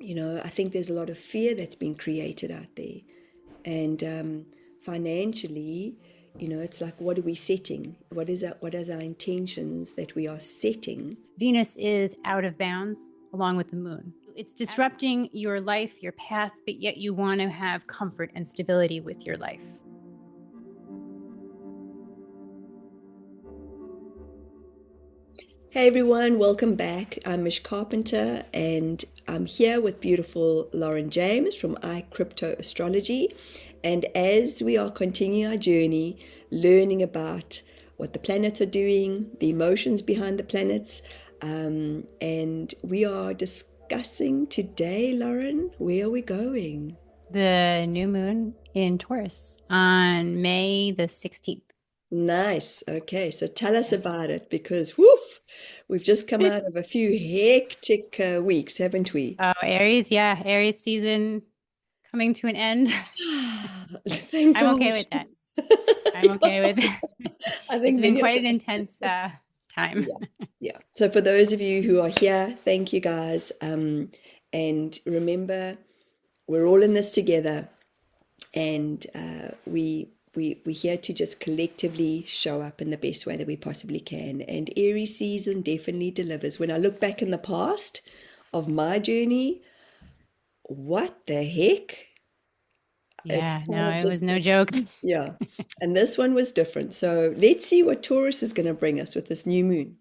I think there's a lot of fear that's been created out there. And financially, it's like, what are we setting? What is our intentions that we are setting? Venus is out of bounds along with the moon. It's disrupting your life, your path, but yet you want to have comfort and stability with your life. Hey everyone, welcome back. I'm Mish Carpenter and I'm here with beautiful Lauren James from iCrypto Astrology. And as we are continuing our journey, learning about what the planets are doing, the emotions behind the planets, and we are discussing today, Lauren, where are we going? The new moon in Taurus on May the 16th. Nice. Okay, so tell us Yes. about it because woof, we've just come out of a few hectic weeks, haven't we? Oh, Aries. Yeah. Aries season coming to an end. Thank I'm God. okay with that. I'm okay with it. I It's think been many of quite us. an intense time. Yeah, yeah. So for those of you who are here, thank you guys. And remember, we're all in this together, and we're here to just collectively show up in the best way that we possibly can. And Aries season definitely delivers. When I look back in the past of my journey, what the heck? It's Yeah. kind No, of it was just no it's joke. yeah. And this one was different. So let's see what Taurus is going to bring us with this new moon.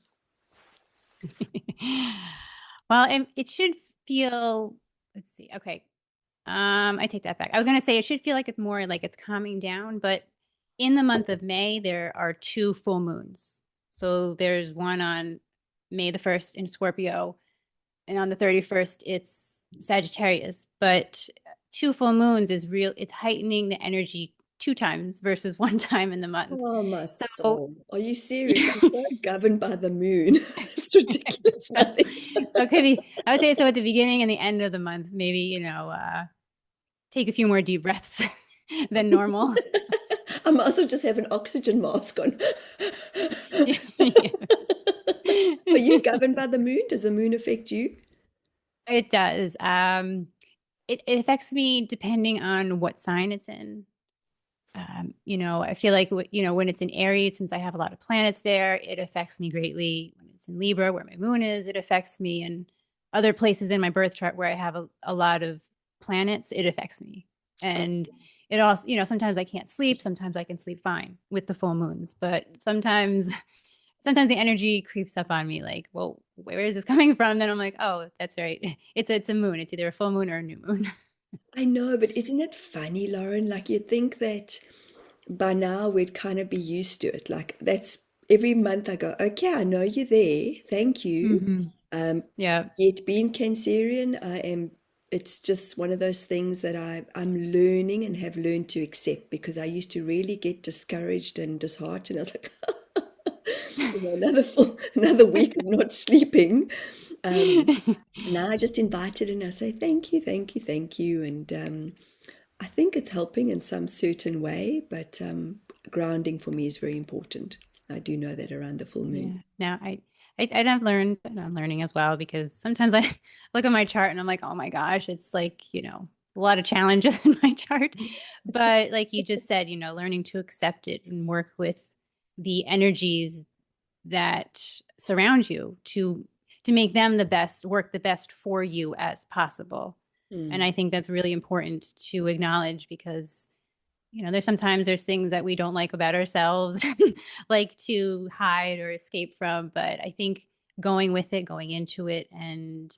Well, it should feel, let's see. Okay. I take that back. I was going to say it should feel like it's more like it's calming down, but in the month of May, there are two full moons. So there's one on May the 1st in Scorpio, and on the 31st, it's Sagittarius. But two full moons is real, it's heightening the energy two times versus one time in the month. Oh, my So, soul. Are you serious? yeah. I'm so governed by the moon. It's ridiculous. So, Nothing's. so it could be, I would say so at the beginning and the end of the month, maybe, take a few more deep breaths than normal. I might as well just have an oxygen mask on. Yes. Are you governed by the moon? Does the moon affect you? It does. It affects me depending on what sign it's in. I feel like, when it's in Aries, since I have a lot of planets there, it affects me greatly. When it's in Libra, where my moon is, it affects me. And other places in my birth chart where I have a lot of planets, it affects me. And Gotcha. it also, sometimes I can't sleep. Sometimes I can sleep fine with the full moons, but sometimes the energy creeps up on me like, well, where is this coming from? Then I'm like, oh, that's right. It's a moon. It's either a full moon or a new moon. I know, but isn't it funny, Lauren? Like you'd think that by now we'd kind of be used to it. Like that's every month I go, okay, I know you're there. Thank you. Hmm. Um, Yeah. Yet being Cancerian, it's just one of those things that I'm learning and have learned to accept because I used to really get discouraged and disheartened. I was like, another week of not sleeping. Um, Now I just invite it and I say, thank you, thank you, thank you. And I think it's helping in some certain way, but grounding for me is very important. I do know that around the full moon. Yeah. Now I've learned, and I'm learning as well because sometimes I look at my chart and I'm like, oh my gosh, it's like, a lot of challenges in my chart. But like you just said, learning to accept it and work with the energies that surround you to make them work the best for you as possible. And Mm. I think that's really important to acknowledge because there's things that we don't like about ourselves, like to hide or escape from. But I think going with it, going into it, and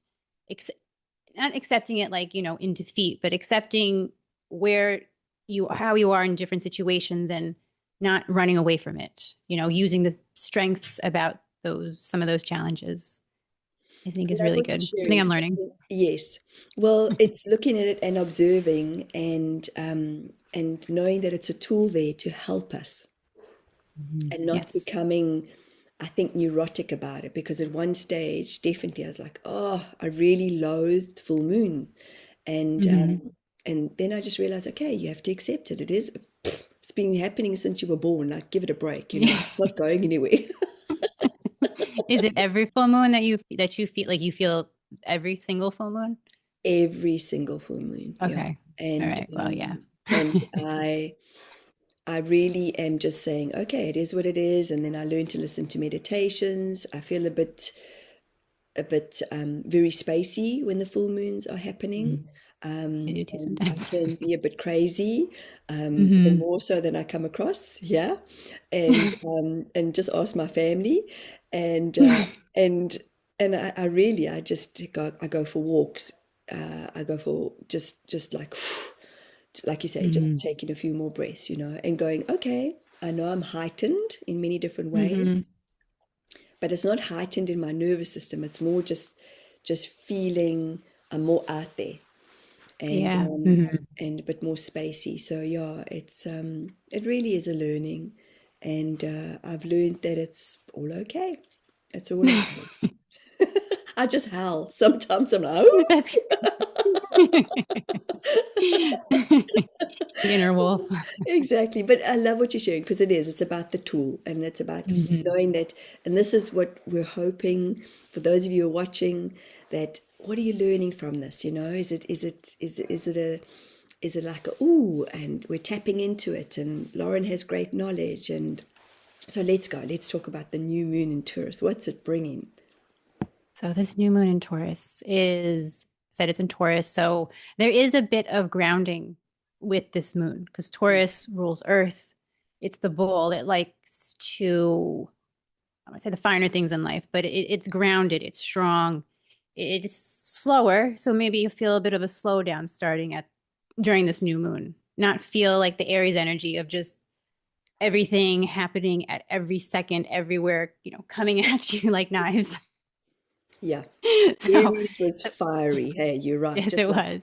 ex- not accepting it like, in defeat, but accepting how you are in different situations and not running away from it, using the strengths about some of those challenges, I think I is love really what you're good. Something sharing. I'm I learning. think, yes. Well, it's looking at it and observing and knowing that it's a tool there to help us Mhm. and not Yes. becoming, I think, neurotic about it. Because at one stage, definitely, I was like, oh, I really loathed full moon, and Hmm. then I just realized, okay, you have to accept it. It's been happening since you were born. Like, give it a break. Yeah. It's not going anywhere. Is it every full moon that you feel like you feel every single full moon? every single full moon. Yeah. Okay. All And right. Well, yeah. and I really am just saying, okay, it is what it is. And then I learn to listen to meditations. I feel a bit very spacey when the full moons are happening. Mhm. I do too And I sometimes. can be a bit crazy, even Hmm. more so than I come across here, and just ask my family, and and I really I go for walks. I go for just like you say, just Hmm. taking a few more breaths, and going, okay, I know I'm heightened in many different Hmm. ways, but it's not heightened in my nervous system. It's more just feeling I'm more out there, and Yeah. Hmm. and a bit more spacey. So yeah, it really is a learning, and I've learned that it's all okay. It's all okay. I just howl sometimes. I'm like, "Ooh." That's the inner wolf. Exactly. But I love what you're sharing, because it is. It's about the tool, and it's about Hmm. knowing that. And this is what we're hoping for those of you who are watching, that what are you learning from this? Is it like a ooh, and we're tapping into it, and Lauren has great knowledge, and so let's go. Let's talk about the new moon in Taurus. What's it bringing? So this new moon in Taurus is said it's in Taurus. So there is a bit of grounding with this moon because Taurus rules Earth. It's the bull. It likes to, I would say, the finer things in life, but it's grounded. It's strong. It's slower. So maybe you feel a bit of a slowdown starting at during this new moon. Not feel like the Aries energy of just everything happening at every second, everywhere, coming at you like knives. Yeah. So, Aries was fiery. Hey, you're right. yes, Just it like was.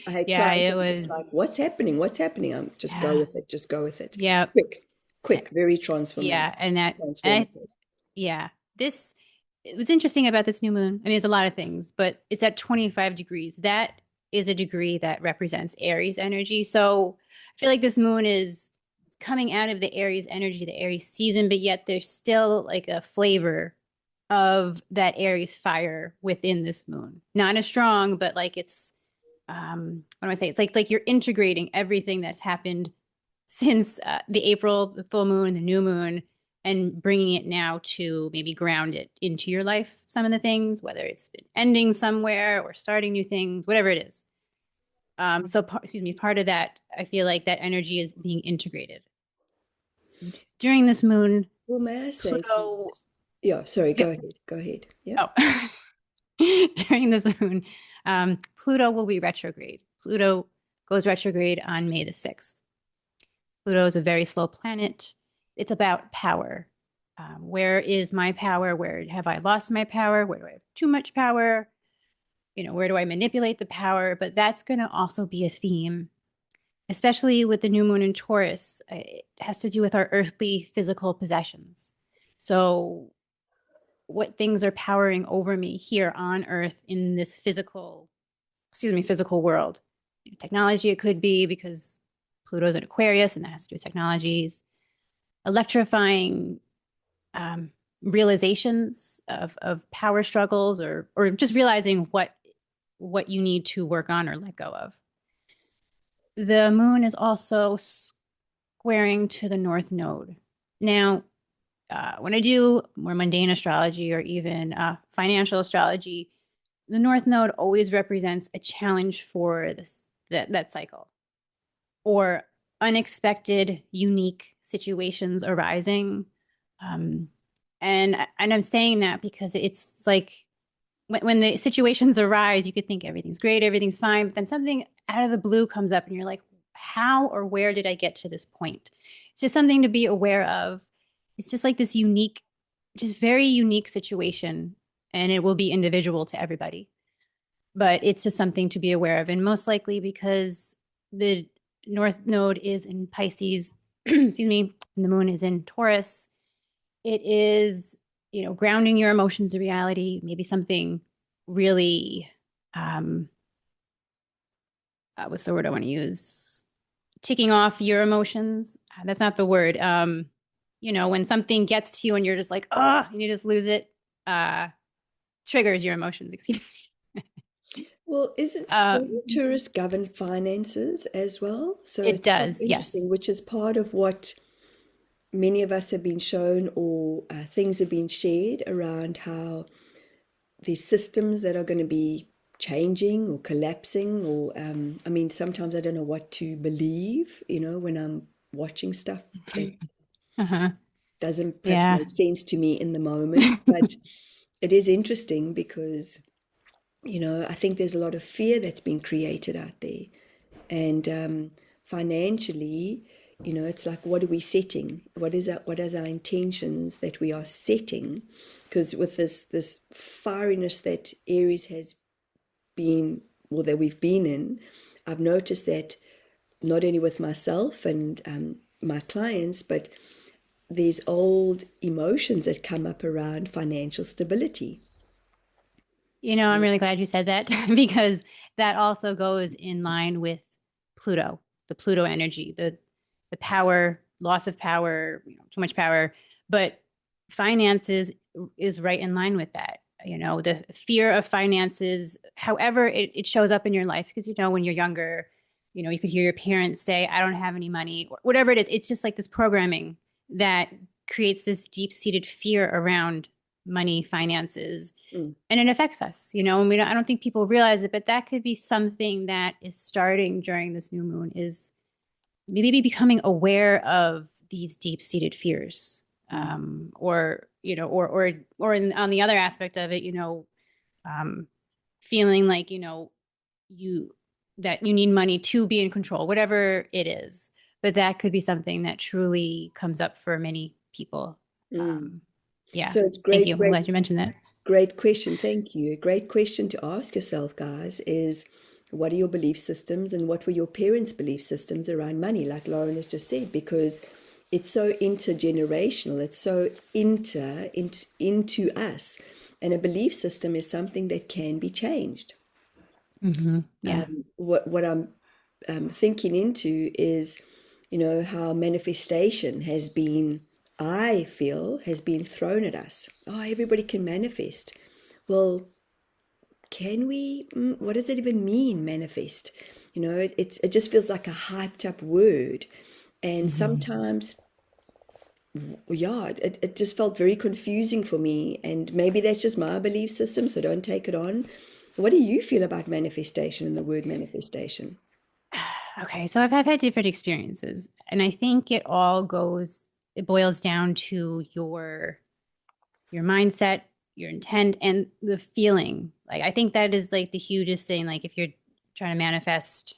I had Yeah, clients, it I'm just was. like, what's happening? What's happening? I'm just go Yeah. with it. Just go with it. Yeah. Quick, eh, quick, very Yeah. And transformative. yeah, this, it was interesting about this new moon. I mean, there's a lot of things, but it's at 25 degrees. That is a degree that represents Aries energy. So I feel like this moon is coming out of the Aries energy, the Aries season, but yet there's still like a flavor of that Aries fire within this moon. Not as strong, but like it's what do I say? It's like you're integrating everything that's happened since the April, the full moon, the new moon, and bringing it now to maybe ground it into your life. Some of the things, whether it's been ending somewhere or starting new things, whatever it is. Excuse me, part of that, I feel like that energy is being integrated during this moon. Well, may I say to you, Pluto, yeah, sorry, yeah, go ahead. Go ahead. Yeah. oh, during this moon, Pluto will be retrograde. Pluto goes retrograde on May the 6th. Pluto is a very slow planet. It's about power. Where is my power? Where have I lost my power? Where do I have too much power? Where do I manipulate the power? But that's going to also be a theme, especially with the new moon in Taurus. It has to do with our earthly physical possessions. So, what things are powering over me here on Earth in this physical world? Technology, it could be because Pluto's in Aquarius and that has to do with technologies, electrifying realizations of power struggles, or just realizing what you need to work on or let go of. The moon is also squaring to the North Node. Now, when I do more mundane astrology or even financial astrology, the North Node always represents a challenge for that cycle, or unexpected, unique situations arising. Um, and I'm saying that because it's like when the situations arise, you could think everything's great, everything's fine, but then something out of the blue comes up, and you're like, how or where did I get to this point? It's just something to be aware of. It's just like this unique, just very unique situation, and it will be individual to everybody. But it's just something to be aware of, and most likely because the North Node is in Pisces, excuse me, and the moon is in Taurus. It is, grounding your emotions in reality, maybe something really, um, what's the word I want to use? Ticking off your emotions. That's not the word. When something gets to you and you're just like, oh, and you just lose it, uh, triggers your emotions, excuse me. Well, doesn't Um, Taurus govern finances as well? So it it's quite does, interesting, yes. which is part of what many of us have been shown, or things have been shared around how these systems that are going to be changing or collapsing, or I mean, sometimes I don't know what to believe, when I'm watching stuff that Uh-huh. doesn't perhaps Yeah. make sense to me in the moment. But it is interesting because, I think there's a lot of fear that's been created out there. And financially, it's like, what are we setting? What is our intentions that we are setting? Because with this fieriness that Aries has been, or that we've been in, I've noticed that not only with myself and my clients, but these old emotions that come up around financial stability. I'm really glad you said that because that also goes in line with Pluto, the Pluto energy, the power, loss of power, too much power, but finances is right in line with that. The fear of finances, however it shows up in your life, because when you're younger, you could hear your parents say, I don't have any money, or whatever it is. It's just like this programming that creates this deep-seated fear around money, finances, Mm, and it affects us, and I don't think people realize it, but that could be something that is starting during this new moon, is maybe becoming aware of these deep-seated fears, mm, on the other aspect of it, um, feeling like, you that you need money to be in control, whatever it is. But that could be something that truly comes up for many people. mm. Um, yeah. So it's Thank great, you. I'm great, glad you mentioned that. great question. Thank you. A great question to ask yourself, guys, is what are your belief systems and what were your parents' belief systems around money, like Lauren has just said, because it's so intergenerational, it's so into us. And a belief system is something that can be changed. Yeah. What I'm thinking into is, how manifestation has been, I feel, has been thrown at us. Oh, everybody can manifest. Well, can we? What does it even mean, manifest? It just feels like a hyped up word. And hmm sometimes, yeah, it just felt very confusing for me. And maybe that's just my belief system, so don't take it on. What do you feel about manifestation and the word manifestation? Okay, so I've had different experiences, and I think it boils down to your mindset, your intent, and the feeling. Like I think that is like the hugest thing. Like if you're trying to manifest,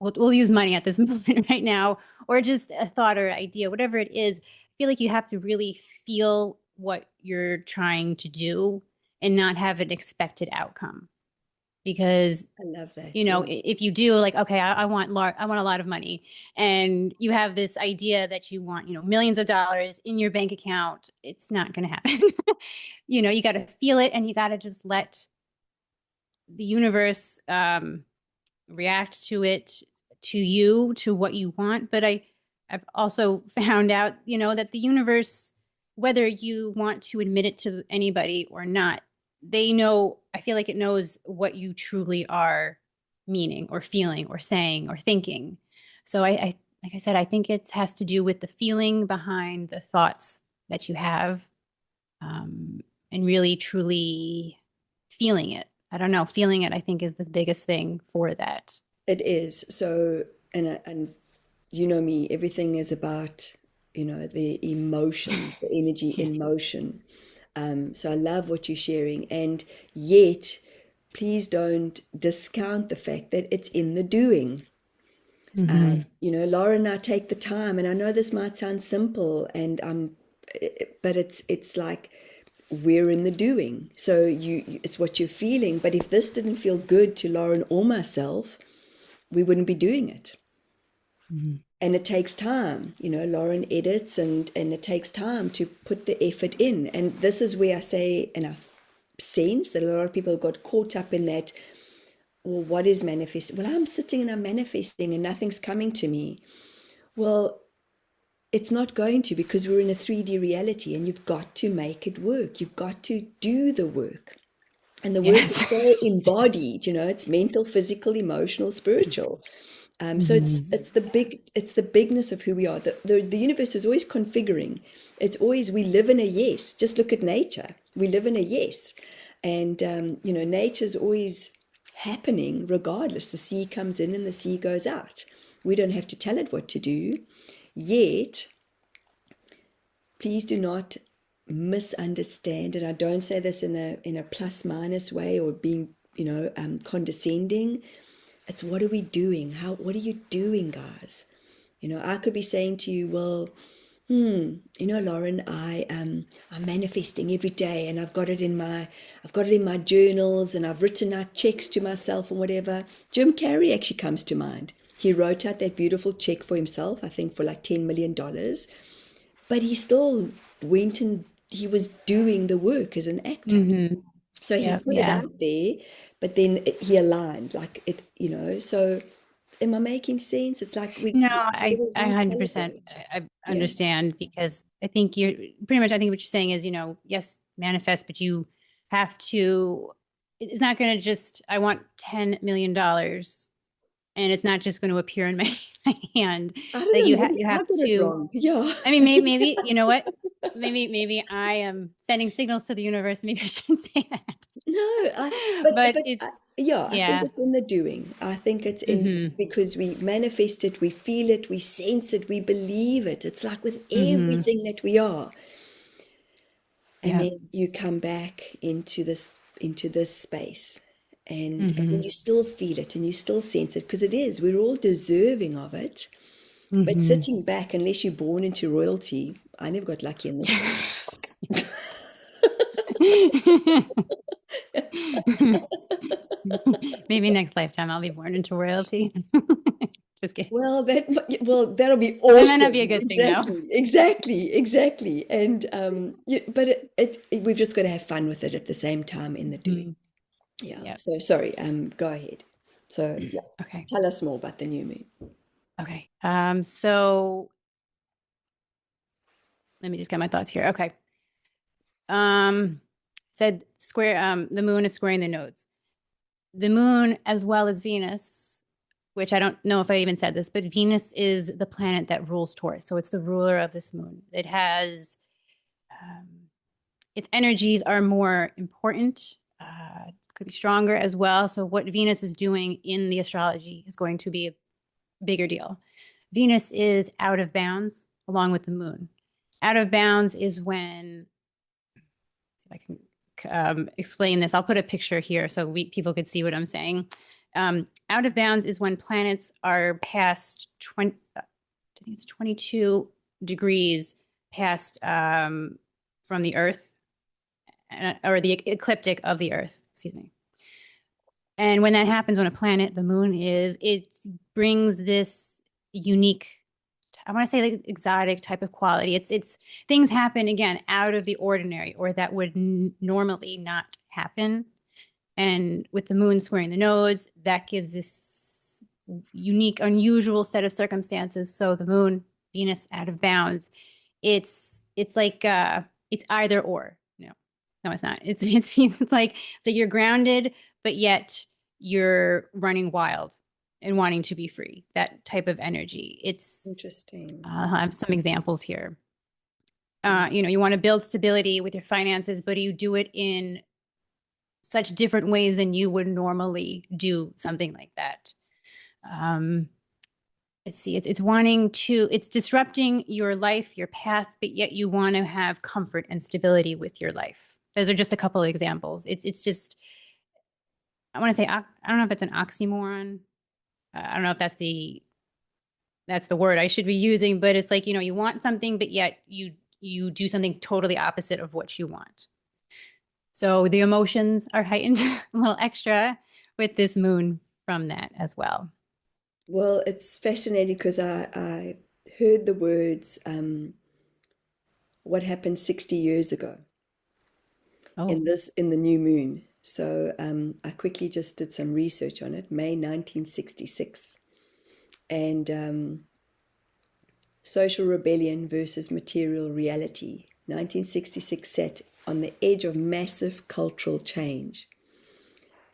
we'll use money at this moment right now, or just a thought or idea, whatever it is. I feel like you have to really feel what you're trying to do and not have an expected outcome, because I love that. Yeah. if you do, like, okay, I want a lot of money, and you have this idea that you want, millions of dollars in your bank account, it's not going to happen. You got to feel it, and you got to just let the universe react to it, to you, to what you want. But I've also found out, that the universe, whether you want to admit it to anybody or not, they know, I feel like it knows what you truly are meaning or feeling or saying or thinking. So like I said, I think it has to do with the feeling behind the thoughts that you have, um, and really truly feeling it. I don't know, feeling it, I think, is the biggest thing for that. It is. So, and you know me, everything is about, the emotion, the energy Yeah. in motion. So I love what you're sharing. And yet, please don't discount the fact that it's in the doing. hmm Laura and I take the time, and I know this might sound simple, but it's like we're in the doing. So it's what you're feeling. But if this didn't feel good to Lauren or myself, we wouldn't be doing it. hmm And it takes time. Lauren edits, and it takes time to put the effort in. And this is where I say, and I sense that a lot of people got caught up in that. Well, what is manifest? Well, I'm sitting and I'm manifesting and nothing's coming to me. Well, it's not going to, because we're in a 3D reality, and you've got to make it work. You've got to do the work. And the work is Yes. so embodied, it's mental, physical, emotional, spiritual. So Hmm. it's the bigness of who we are. The universe is always configuring. It's always, we live in a yes. Just look at nature. We live in a yes. And nature's always happening regardless. The sea comes in and the sea goes out. We don't have to tell it what to do. Yet, please do not misunderstand, and I don't say this in a plus minus way or being condescending. It's, what are we doing? What are you doing, guys? I could be saying to you, well, Lauren, I'm manifesting every day, and I've got it in my journals, and I've written out checks to myself and whatever. Jim Carrey actually comes to mind. He wrote out that beautiful check for himself, I think for like $10 million, but he still went and he was doing the work as an actor. Hmm. So he Yeah. put it Yeah. out there, but then he aligned like it. So am I making sense? It's like No, we I 100% recalibrate. I Yeah. understand because I think you're pretty much, I think what you're saying is, yes, manifest, but you have to, it's not going to just, I want $10 million and it's not just going to appear in my, my hand. I don't Like know, maybe you I have got it to, wrong. Yeah. I mean, maybe, you know what? Maybe I am sending signals to the universe. Maybe I shouldn't say that. No, but But I, it's, yeah, I think yeah. it's in the doing. I think it's in, Hmm. because we manifest it, we feel it, we sense it, we believe it. It's like with Hmm. everything that we are. And Yeah. then you come back into this space, and then Hmm. you still feel it and you still hmm sense it, because it is, we're all deserving of it. But Hmm. sitting back, unless you're born into royalty, I never got lucky in this one. Maybe next lifetime I'll be born into royalty. Just kidding. That'll be That might not be a awesome. good thing though. Exactly. And but we've just got to have fun with it at the same time in the doing. Mhm. Yeah. Yep. So sorry. Go ahead. So yeah, Okay. tell us more about the new moon. Okay. So let me just get my thoughts here. Okay. Um, said square, the moon is squaring the nodes. The moon, as well as Venus, which I don't know if I even said this, but Venus is the planet that rules Taurus. So it's the ruler of this moon. It has, um, its energies are more important, could be stronger as well. So what Venus is doing in the astrology is going to be a bigger deal. Venus is out of bounds along with the moon. Out of bounds is when, see if I can explain this. I'll put a picture here so people could see what I'm saying. Out of bounds is when planets are past 20, I think it's 22 degrees past from the Earth, or the ecliptic of the Earth, excuse me. And when that happens, when a planet, the moon is, it brings this unique, I want to say like exotic type of quality. It's things happen again out of the ordinary, or that would normally not happen. And with the moon squaring the nodes, that gives this unique, unusual set of circumstances. So the moon, Venus out of bounds, it's like it's either or. No, it's not. It's like you're grounded, but yet you're running wild and wanting to be free. That type of energy. Interesting. I have some examples here. Mm. You want to build stability with your finances, but you do it in such different ways than you would normally do something like that. Um, let's see, it's disrupting your life, your path, but yet you want to have comfort and stability with your life. Those are just a couple of examples. It's just, I want to say, I don't know if it's an oxymoron. I don't know if that's the word I should be using, but it's like, you want something, but yet you do something totally opposite of what you want. So the emotions are heightened a little extra with this moon from that as well. Well, it's fascinating because I heard the words, what happened 60 years ago Oh, in the new moon. So I quickly just did some research on it. May 1966, and social rebellion versus material reality. 1966 sat on the edge of massive cultural change.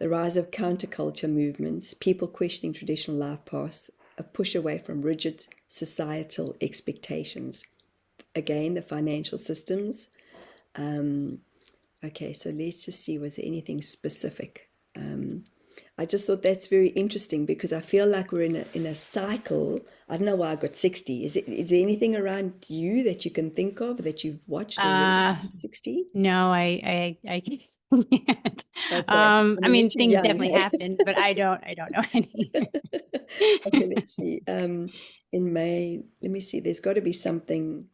the rise of counterculture movements, people questioning traditional life paths, a push away from rigid societal expectations. Again, the financial systems. Okay, so let's just see, was there anything specific? I just thought that's very interesting because I feel like we're in a cycle. I don't know why I got 60. Is there anything around you that you can think of that you've watched already? Uh, 60? no, I can't. Okay. I I mean, you're mean, too things young, definitely hey? happened, but I don't know any. Okay, let's see. In May, let me see. There's got to be something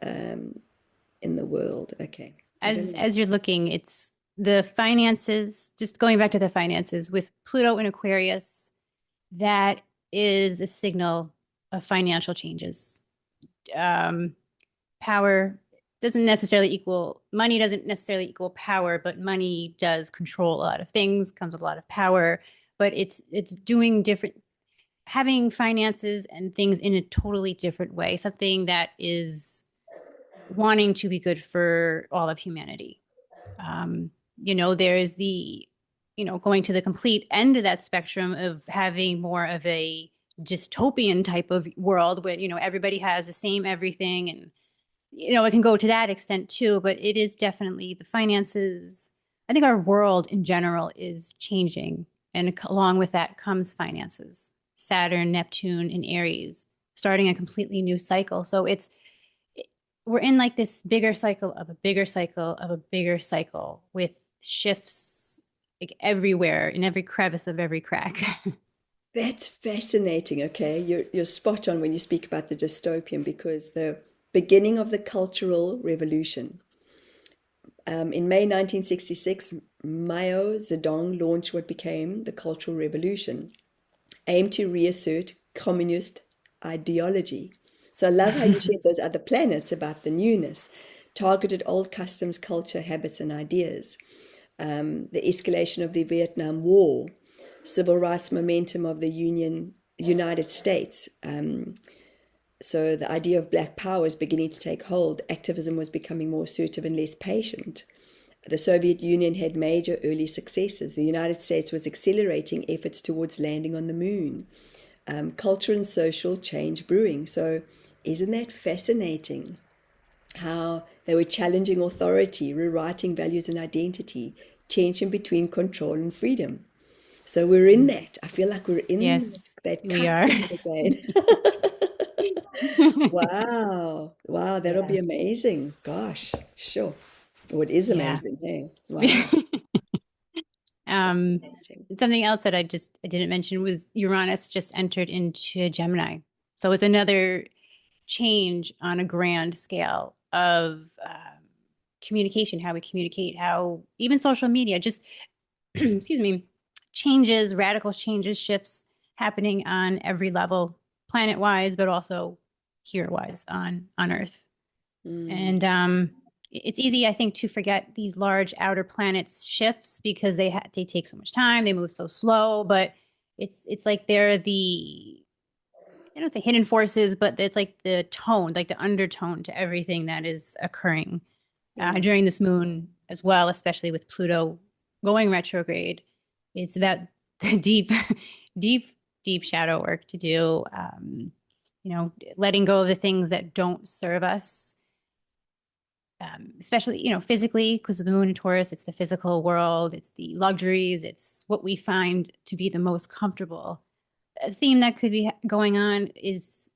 in the world. Okay. I don't know. As you're looking, it's the finances, just going back to the finances with Pluto in Aquarius, that is a signal of financial changes. Um, Power doesn't necessarily equal money, doesn't necessarily equal power, but money does control a lot of things, comes with a lot of power, but it's doing different, having finances and things in a totally different way, something that is wanting to be good for all of humanity. There's the, going to the complete end of that spectrum of having more of a dystopian type of world where, everybody has the same everything, and, it can go to that extent too, but it is definitely the finances. I think our world in general is changing. And along with that comes finances. Saturn, Neptune, and Aries, starting a completely new cycle. So we're in like this bigger cycle of a bigger cycle of a bigger cycle with shifts like everywhere in every crevice of every crack. That's fascinating. Okay, you're spot on when you speak about the dystopian because the beginning of the Cultural Revolution. In May 1966, Mao Zedong launched what became the Cultural Revolution, aimed to reassert communist ideology. So I love how you shared those other planets about the newness, targeted old customs, culture, habits, and ideas. The escalation of the Vietnam War, civil rights momentum of the United States. So the idea of black power is beginning to take hold. Activism was becoming more assertive and less patient. The Soviet Union had major early successes. The United States was accelerating efforts towards landing on the moon. Culture and social change brewing. So isn't that fascinating? How they were challenging authority, rewriting values and identity, tension between control and freedom. So we're in that. I feel like we're in Yes, that we cusp are. of it again. Wow. Wow, that'll Yeah. be amazing. Gosh, sure. What is Yeah. amazing, hey? Wow. um, Fascinating. Something else that I didn't mention was Uranus just entered into Gemini. So it's another change on a grand scale of communication, how we communicate, how even social media just, excuse me, changes, radical changes, shifts happening on every level, planet wise, but also here wise on Earth. Mm, And it's easy, I think, to forget these large outer planets shifts because they take so much time, they move so slow, but it's like they're the, I don't say hidden forces, but it's like the tone, like the undertone to everything that is occurring yeah. during this moon as well, especially with Pluto going retrograde. It's about the deep, deep shadow work to do. Letting go of the things that don't serve us, especially physically, because of the moon in Taurus. It's the physical world, it's the luxuries, it's what we find to be the most comfortable. A theme that could be going on is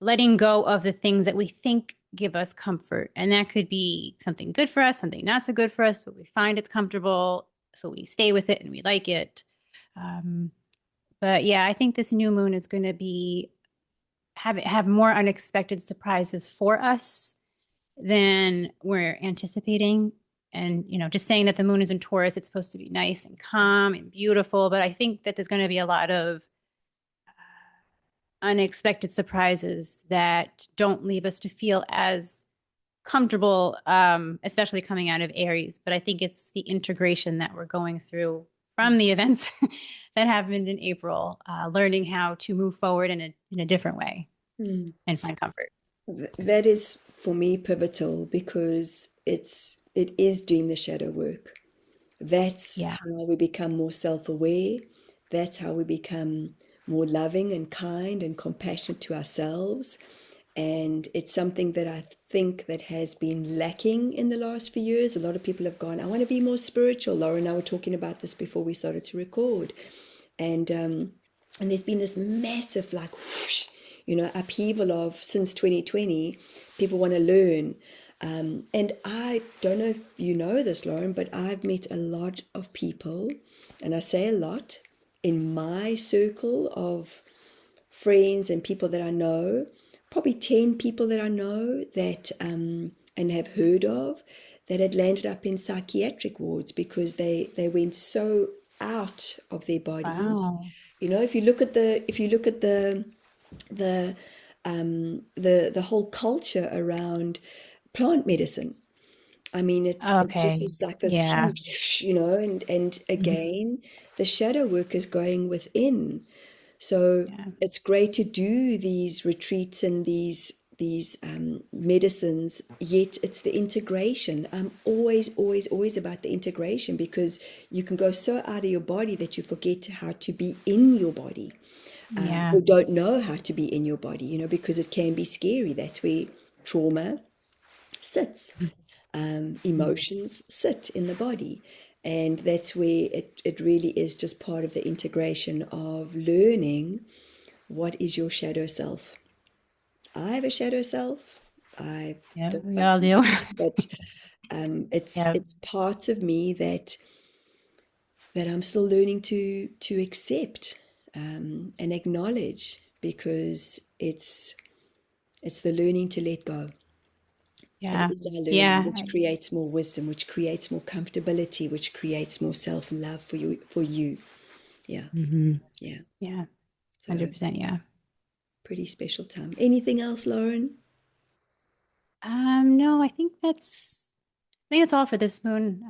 letting go of the things that we think give us comfort, and that could be something good for us, something not so good for us, but we find it's comfortable, so we stay with it and we like it. um, but yeah, I think this new moon is going to be have more unexpected surprises for us than we're anticipating. And, just saying that the moon is in Taurus, it's supposed to be nice and calm and beautiful. But I think that there's going to be a lot of unexpected surprises that don't leave us to feel as comfortable, especially coming out of Aries. But I think it's the integration that we're going through from the events that happened in April, learning how to move forward in a different way Mm. and find comfort. That is for me pivotal because it is doing the shadow work. That's Yeah. how we become more self-aware. That's how we become more loving and kind and compassionate to ourselves. And it's something that I think that has been lacking in the last few years. A lot of people have gone, I want to be more spiritual. Laura and I were talking about this before we started to record. And there's been this massive like whoosh, upheaval of since 2020. People want to learn. And I don't know if you know this, Lauren, but I've met a lot of people, and I say a lot, in my circle of friends and people that I know, probably 10 people that I know that and have heard of, that had landed up in psychiatric wards because they went so out of their bodies. Wow. If you look at the the whole culture around plant medicine. I mean, it just Okay. is like this Yeah. huge, and Mhm. again, the shadow work is going within. So Yeah. it's great to do these retreats and these medicines, yet it's the integration. I'm always, always, always about the integration, because you can go so out of your body that you forget how to be in your body, Yeah. or don't know how to be in your body, because it can be scary. That's where trauma sits. Mhm. Emotions sit in the body. And that's where it really is just part of the integration of learning what is your shadow self. I have a shadow self. I Yeah, don't know we about all you do. guys, but it's Yeah. it's parts of me that I'm still learning to accept, and acknowledge, because it's the learning to let go. It Yeah. is our learning, Yeah. which creates more wisdom, which creates more comfortability, which creates more self-love for you, for you. Yeah, Hmm. yeah. Yeah. So 100%. Yeah. pretty special time. Anything else, Lauren? No, I think that's all for this moon.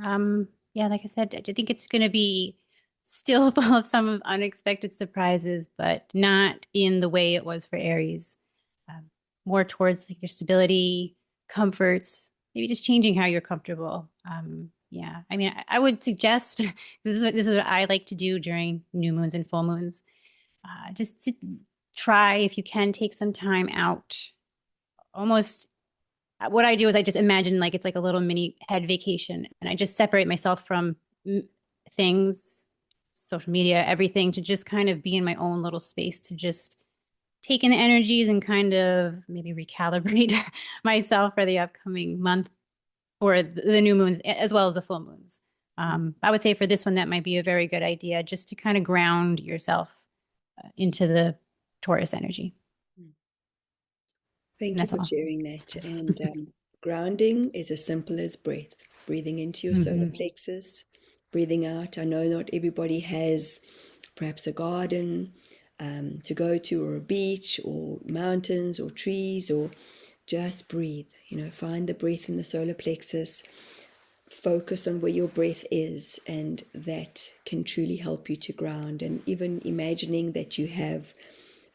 Yeah, like I said, I think it's going to be still full of some unexpected surprises, but not in the way it was for Aries. Um, More towards like your stability, comforts, maybe just changing how you're comfortable. Yeah, I mean, I would suggest this is what I like to do during new moons and full moons. Just to try, if you can, take some time out. Almost what I do is I just imagine like it's like a little mini head vacation, and I just separate myself from things, social media, everything, to just kind of be in my own little space to just take in energies and kind of maybe recalibrate myself for the upcoming month, or the new moons as well as the full moons. I would say for this one, that might be a very good idea, just to kind of ground yourself into the Taurus energy. And Thank you that's for all. sharing that. And grounding is as simple as breath. Breathing into your solar Hmm. plexus, breathing out. I know not everybody has perhaps a garden to go to, or a beach, or mountains, or trees, or just breathe. Find the breath in the solar plexus. Focus on where your breath is, and that can truly help you to ground. And even imagining that you have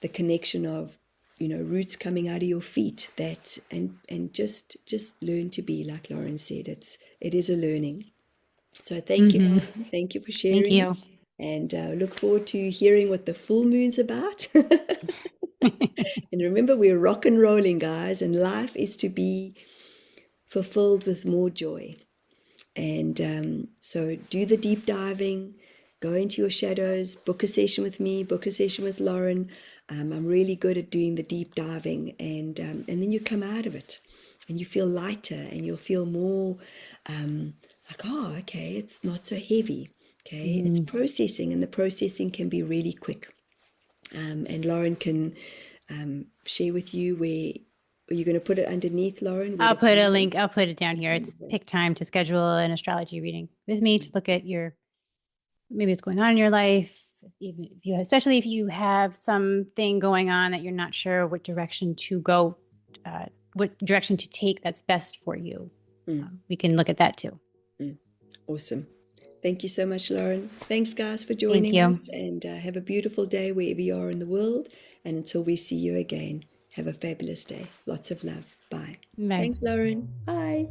the connection of roots coming out of your feet, that and just learn to be, like Lauren said, it is a learning. So thank you, Hmm. Lauren. Thank you for Thank sharing, you. and look forward to hearing what the full moon's about. And remember, we're rock and rolling, guys, and life is to be fulfilled with more joy. And so do the deep diving, go into your shadows, book a session with me, book a session with Lauren. I'm really good at doing the deep diving, and then you come out of it and you feel lighter, and you'll feel more like, oh, okay, it's not so heavy. Okay, it's Mhm. processing, and the processing can be really quick. And Lauren can share with you where. Are you going to put it underneath, Lauren, where I'll to put a find link. it? I'll put it down here. It's Wonderful. pick time to schedule an astrology reading with me to look at your maybe what's going on in your life. Even if you, especially if you have something going on that you're not sure what direction to go, what direction to take that's best for you. Mm, We can look at that too. mm. Awesome. Thank you so much, Lauren. Thanks, guys, for Thank joining you. us, and have a beautiful day wherever you are in the world. And until we see you again, have a fabulous day. Lots of love. Bye. Bye. Thanks, Lauren. Bye.